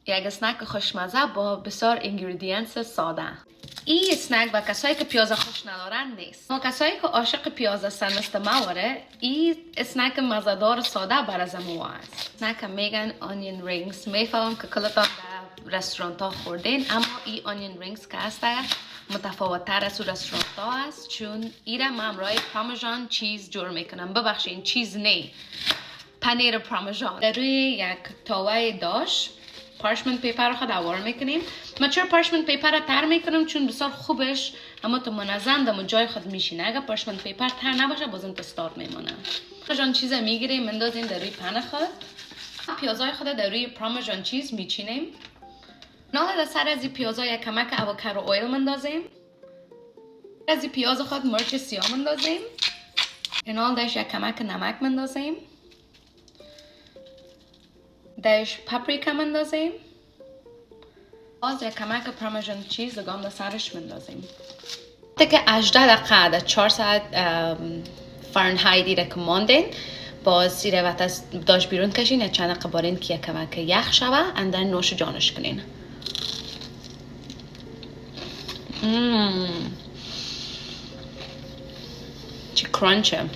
یک اسنک خوشمزه با بسیار اینگریدینس ساده. این اسنک و کسایی که پیاز خوش ندارن نیست. ما کسایی که عاشق پیاز هستن مثل مواره، این اسنک مزه‌دار ساده برای مو است. اسنک میگن آنین رینگز. میفهمم که کلتا در رستوران ها خوردین، اما این آنین رینگز که هسته متفاوت تر از رستوران ها است، چون ایره من همراه پارمژان چیز جور میکنم. ببخشید چیز نه، پنیر پارمژان. در روی یک تاوه داش پارچمنت پیپر رو خود اوار میکنیم. من چرا پارچمنت پیپر رو تر میکنم؟ چون بسیار خوبش اما تو منظم دم جای خود میشینه. اگر پارچمنت پیپر تر نباشه بازم تستار میمونه. پارمژان چیز میگیریم مندازیم در روی پن خود. پیازای خود در روی پارمژان چیز میچینیم. نال در سر از این پیازای کمک اوکادو اویل مندازیم. از این پیاز خود مرچ سیاه مندازیم. نال داش یک کمک نمک مندازیم. داش پاپریکا مندازیم. باز یک کمک پارمژان چیز گام در سرش مندازیم. تا که 18 دقیقه در 400 فارنهایتی رکماندین. باز زیر وقت از داش بیرون کشین یا چند دقیقه بارین که یک کمک یخ شوه اندر نوش جانش کنین. چه کرانچه.